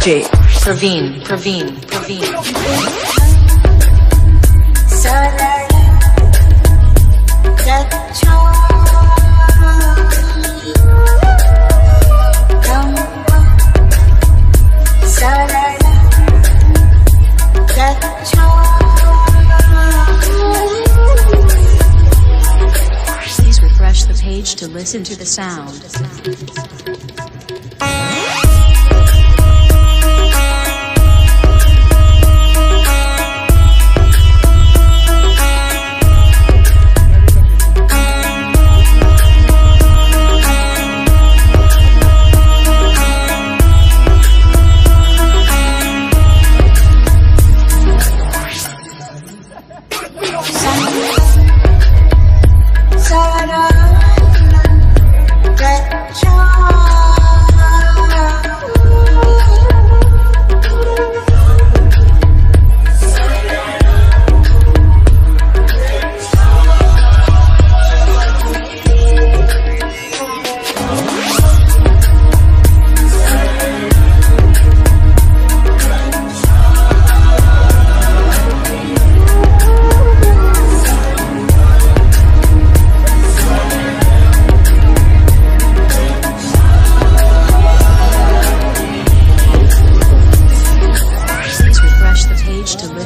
DJ Praveen. Please refresh the page to listen to the sound.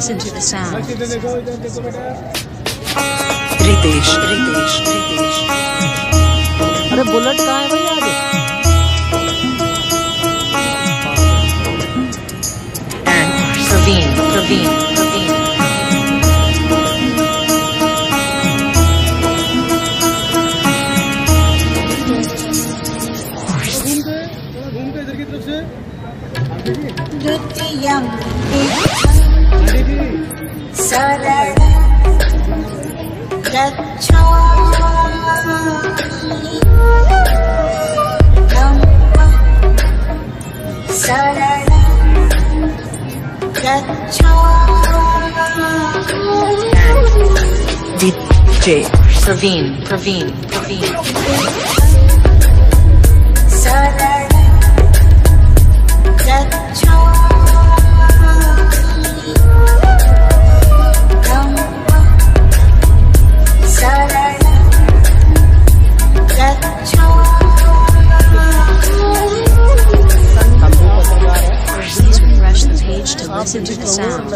Listen to the sound. Ritesh अरे bullet कहाँ है भैया आगे? And Praveen. DJ Praveen. Listen to the sound.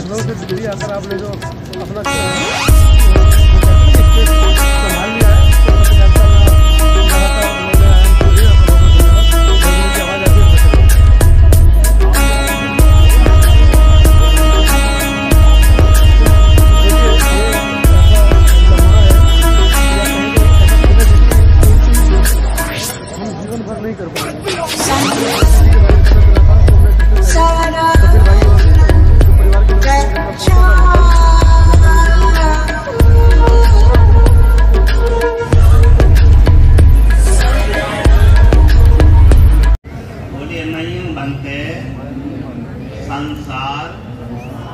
संसार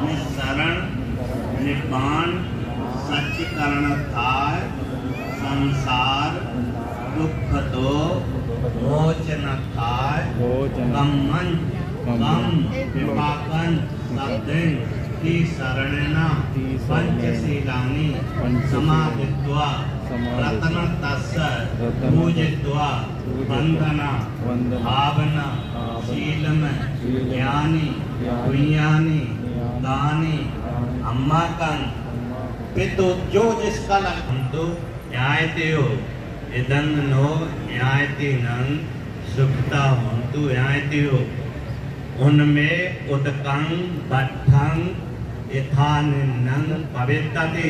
में शरण निर्वाण सच्चीकरण थाय संसार दुख दो मोचन थाय कम्मन कम विपाकन शब्देन की शरणेना पंचशीलानि समाधित्वा रत्न तस्य पूजित्वा वंदना भावना शीलम ज्ञानी पुण्यानी दानी अम्माकन पितु जो जिसका लक्ष्य न्यायते हो इदन नो न्यायति नन सुखता होंतु न्यायति हो उनमें उदकं बद्धं यथानिन्नं पवित्रते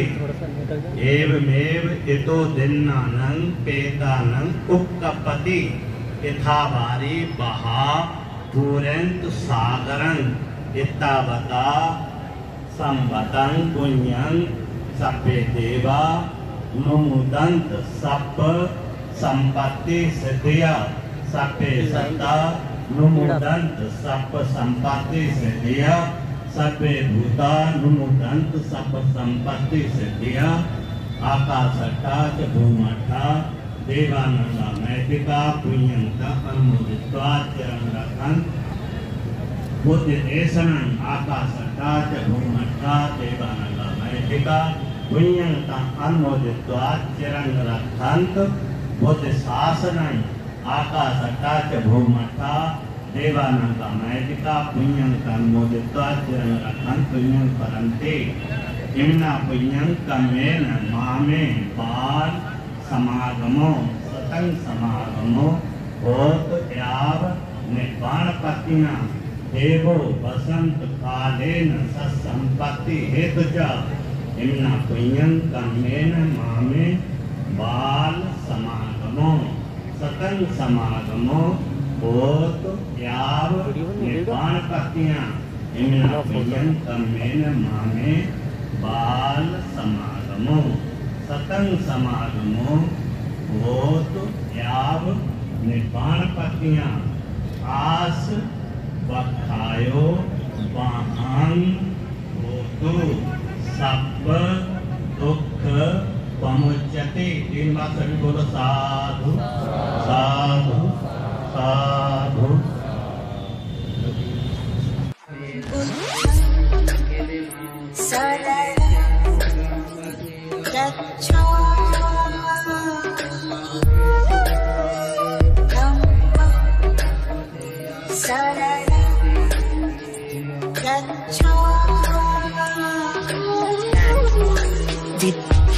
एवमेव इतो दिन्नानं पेतानं उक्कपति यथावारी बहा पूरंत सागरं इत्तावता संवतं पुण्यं सप्पे देवा नुमुदंत सप्प संपत्ति सिद्धिया सप्पे सत्ता नुमुदंत सप्प संपत्ति सिद्धिया सप्पे भूता नुमुदंत सप्प संपत्ति सिद्धिया आकाशट्टा च भूमट्टा देवानंदा नैतिका पुण्यंता अनुमोदित्वा चिरंगरखं बुद्धि देशनं आकाशट्टा च भूमट्टा देवानंदा नैतिका पुण्यंता अनुमोदित्वा चिरंगरखं बुद्धि शासनं आकाशट्टा च भूमट्टा देवानंदा नैतिका पुण्यंता अनुमोदित्वा चिरंगरखं पुण्यं परन्ते इम्ना पुण्यं कमेन मामे बाल समागमो सतंग समागमो होत याव निपाण पतिना देवो बसंत कालेन सत्संपत्ति हेतु च इम्ना पुण्यं कमेन मामे बाल समागमो सतंग समागमो होत याव निपाण पतिना इम्ना पुण्यं कमेन मामे बाल समागमो सतंग समागमो होत याव निपाण पतियां आस बखायो वाहन होतु सब दुख पमुच्यते। 3 बार सभी बोलो साधु साधु साधु।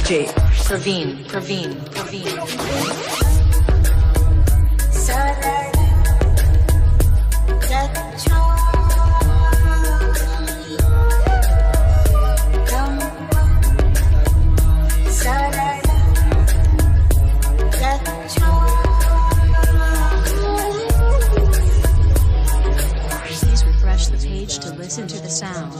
DJ Praveen. Please refresh the page to listen to the sound.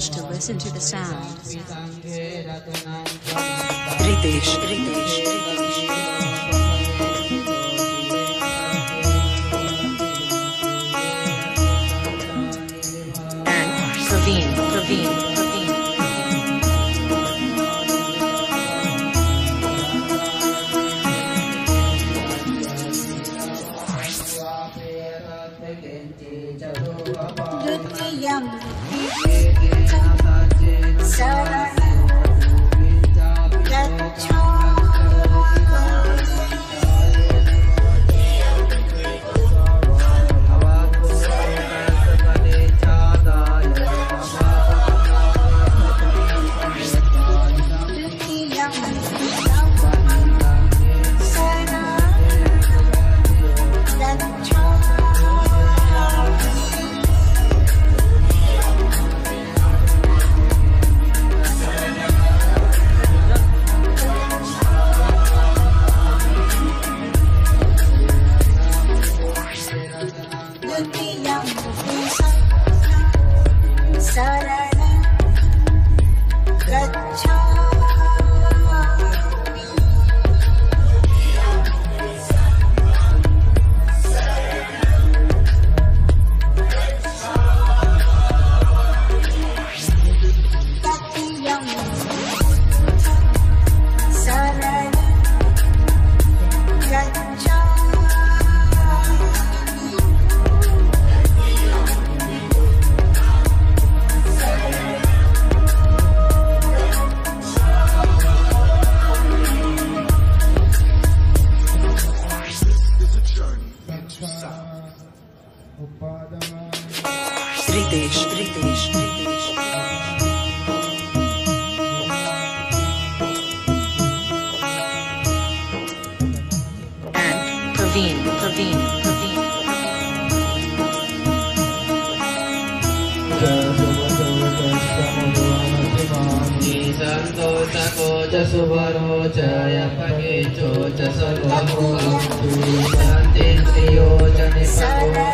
To listen to the sound. Ritesh. And Praveen. पुस्तको च सुवरो च यपकेचो च सर्वभो शान्तिन्द्रियो च निपको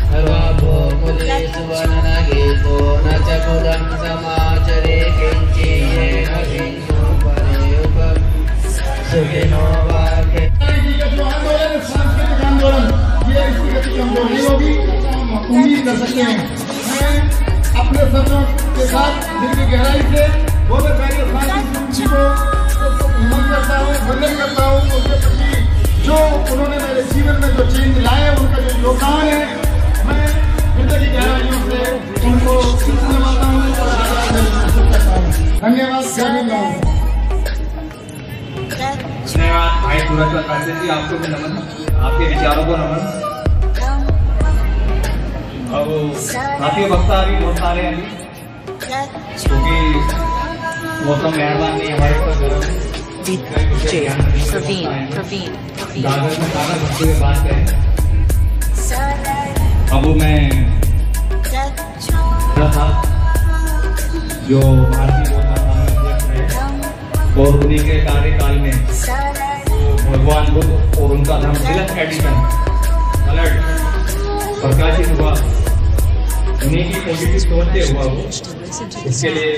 सर्वभो मुले सुवर्णगीतो न च कुलं समाचरे किञ्चित् किन्तु परे उप सुखिनो वाक्ये जो आंदोलन है सांस्कृतिक आंदोलन ये इसकी गति कमजोर नहीं होगी, उम्मीद कर सकते हैं। मैं अपने सपनों के साथ दिल की गहराई से बहुत पहले जी को नमन करता हूँ, वंदन करता हूँ। उनके प्रति जो उन्होंने मेरे जीवन में जो चेंज लाए, उनका जो योगदान है, मैं हृदय की गहराइयों से उनको धन्यवाद हूँ। धन्यवाद। धन्यवाद भाई सूरज प्रकाश जी, आपको भी नमन, आपके विचारों को नमन। अब साथियों वक्ता अभी बहुत सारे हैं अभी, क्योंकि मौसम मेहरबान नहीं हमारे ऊपर कागज में कागज भरते हुए बात करें। अब मैं था जो भारतीय और उन्हीं के कार्यकाल में भगवान बुद्ध और उनका धर्म तिलक एडिशन प्रकाशित हुआ, उन्हीं की पॉजिटिव सोच से हुआ वो। इसके लिए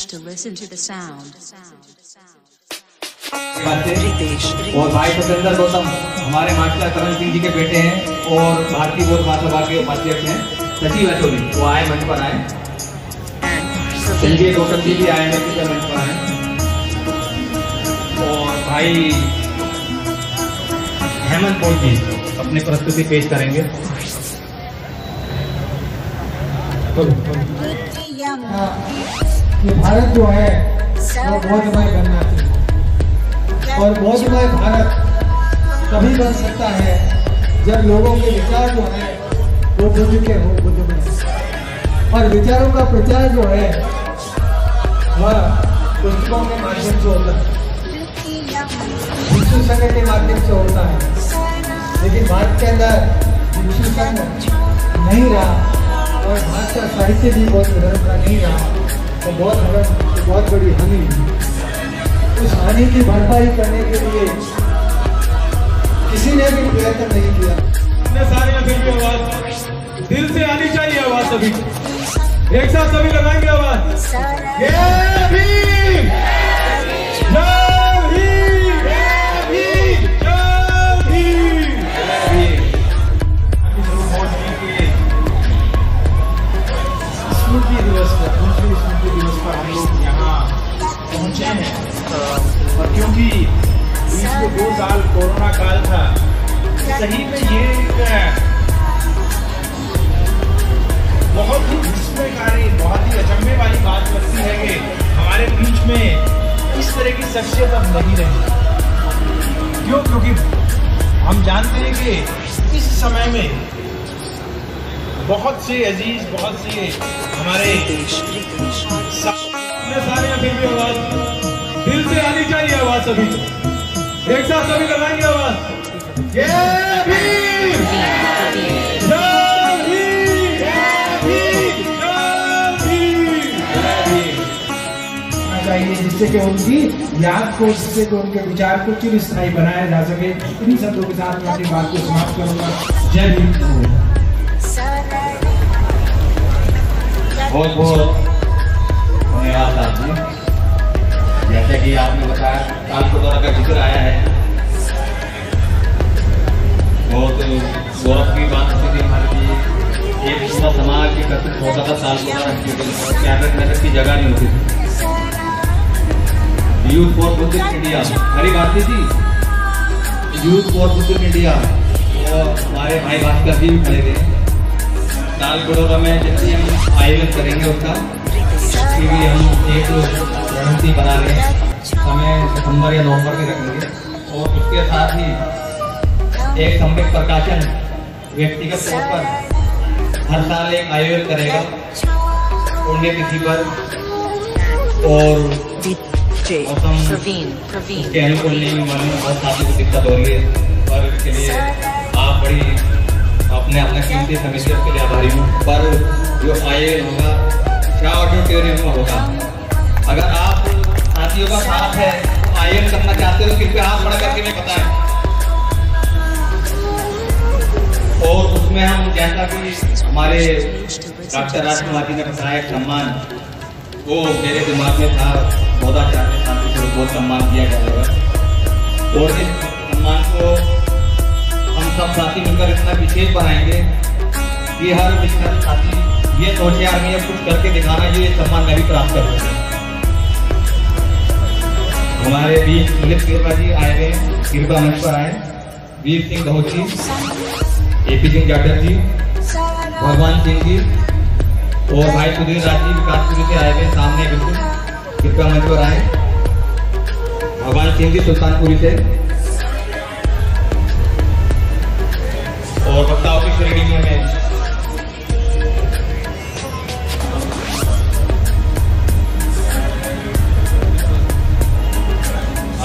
To listen to the sound. और भाई सतेंद्र गौतम हमारे मास्टर करण सिंह जी के बेटे हैं और भारतीय बौद्ध महासभा के उपाध्यक्ष हैं। सचिव अचोली वो आए, मंच पर आए। संजय गौतम जी भी आए हैं, मंच पर आए। और भाई हेमंत कौर जी अपनी प्रस्तुति पेश करेंगे। ये भारत जो है वो बौद्धमय बनना चाहिए, और बौद्धमय भारत तभी बन सकता है जब लोगों के विचार जो है वो बुद्ध के हो, बुद्धमय। और विचारों का प्रचार जो है वह पुस्तकों के माध्यम से होता है, भिक्षु संघ के माध्यम से होता है। लेकिन भारत के अंदर भिक्षु संघ नहीं रहा और भारत का साहित्य भी बौद्ध धर्म का नहीं रहा, तो बहुत बड़ी हानि। उस हानि की भरपाई करने के लिए किसी ने भी प्रयत्न नहीं किया। सारे फिर भी आवाज दिल से आनी चाहिए, आवाज सभी एक साथ सभी लगाएंगे आवाज। जय भीम, जय भीम, जय भीम, जय भीम, जय भीम। स्मृति दिवस पर, दूसरे स्मृति दिवस पर हम लोग यहाँ पहुँचे हैं, और क्योंकि बीच में 2 साल कोरोना काल था, सही में ये एक बहुत ही विस्मयकारी, बहुत ही अचंभे वाली बात लगती है कि हमारे बीच में इस तरह की शख्सियत अब नहीं रही। क्यों? क्योंकि हम जानते हैं कि इस समय में बहुत से अजीज, बहुत से हमारे सारे फिर भी आवाज दिल से आनी चाहिए, आवाज सभी एक साथ सभी लगाएंगे आवाज। जय भीम, जय भीम, जय भीम, जय भीम। चाहिए जिससे कि उनकी याद को, जिससे कि उनके विचार को चिरस्थायी बनाया जा सके। इन्हीं शब्दों के साथ मैं अपनी बात को समाप्त करूंगा। जय भीम। बहुत बहुत धन्यवाद साहब जी। जैसे कि आपने बताया तालकोटोरा का जिक्र आया है, बहुत गौरव की बात होती थी हमारे लिए। एक पूरा समाज एकत्रित होता था तालकोटोरा कैबिनेट में की जगह नहीं होती थी। यूथ फॉर बुद्धिस्ट इंडिया हरी भारती थी, यूथ फॉर बुद्धिस्ट इंडिया, और हमारे भाई भास्कर जी भी खड़े थे। तालकोटोरा में जितनी हम आयोजन करेंगे उसका उसकी भी हम एक रणनीति बना रहे हैं। समय सितंबर या नवंबर में रखेंगे, और उसके साथ ही एक संवेद प्रकाशन व्यक्तिगत तौर पर हर साल एक आयोजन करेगा पुण्यतिथि पर, और उसके अनुकूल नहीं मालूम बहुत साथी को दिक्कत हो रही है, पर इसके लिए आप बड़ी अपने कीमती समय से उसके लिए आभारी हूँ। पर जो आयोजन होगा क्या ऑडिटोरियम में होगा। अगर आप साथियों का साथ है आयोजन करना चाहते हो तो कृपया हाथ बढ़ा करके मैं बताएं। और उसमें हम जैसा कि हमारे डॉक्टर राजकुमार जी ने बताया सम्मान, वो मेरे दिमाग में था, बौद्धाचार्य शांति स्वरूप बहुत सम्मान दिया जाएगा। और इस सम्मान को हम सब साथी मिलकर इतना विशेष बनाएंगे कि हर विशेष साथी ये सोचे यार मैं कुछ करके दिखाना, ये सम्मान मैं भी प्राप्त कर सकूं। हमारे बीच पुलिस कृपा जी आए हुए, कृपा मंच पर आए, वीर सिंह दहोत जी, एपी सिंह जाटव जी, भगवान सिंह जी, और भाई सुधीर राज जी विकासपुरी से आए हुए सामने बिल्कुल कृपा मंच पर आए। भगवान सिंह जी सुल्तानपुरी से, और वक्ताओं की श्रेणी में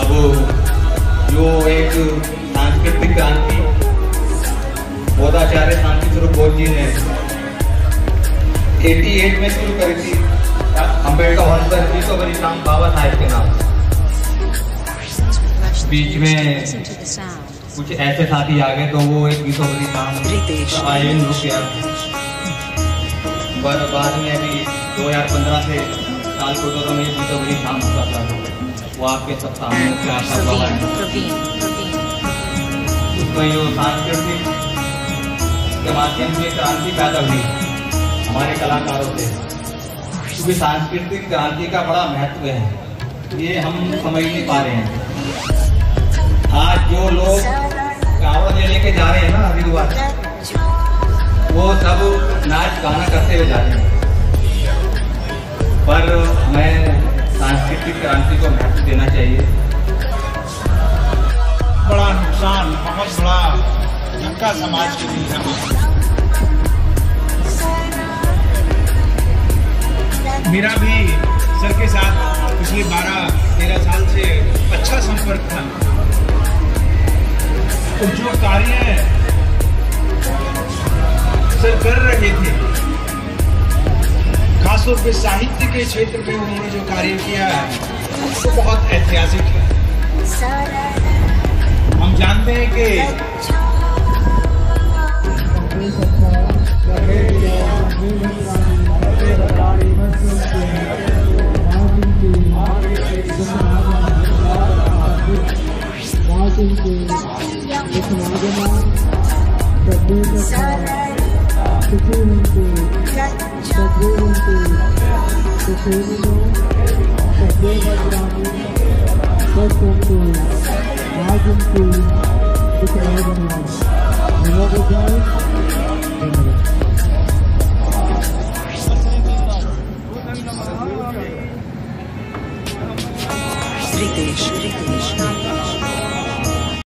अब जो एक सांस्कृतिक क्रांति बौद्धाचार्य शांति स्वरूप बोध जी ने 88 में शुरू करी थी, अम्बेडकर हॉल पर जीतो बड़ी शाम बाबा साहेब के नाम। बीच में कुछ ऐसे साथी आ गए तो वो एक गीतों बड़ी शाम आयोजन रुक गया, पर बाद में अभी 2015 से तालकोटोरा में गीतों बड़ी शाम होता था, वो आपके सब सामने उसमें जो सांस्कृतिक के माध्यम से क्रांति पैदा हुई हमारे कलाकारों से, क्योंकि सांस्कृतिक क्रांति का बड़ा महत्व है, ये हम समझ नहीं पा रहे हैं। आज जो लोग कावड़ लेके जा रहे हैं ना हरिद्वार, वो सब नाच गाना करते हुए जा रहे हैं, पर हमें सांस्कृतिक क्रांति को महत्व देना चाहिए। बड़ा नुकसान, बहुत बड़ा धक्का समाज के लिए है। मेरा भी सर के साथ पिछले 12-13 साल से अच्छा संपर्क था, तो जो कार्य सर कर रहे थे, खासतौर पे साहित्य के क्षेत्र में उन्होंने जो कार्य किया है वो बहुत ऐतिहासिक है। हम जानते हैं कि Ritesh.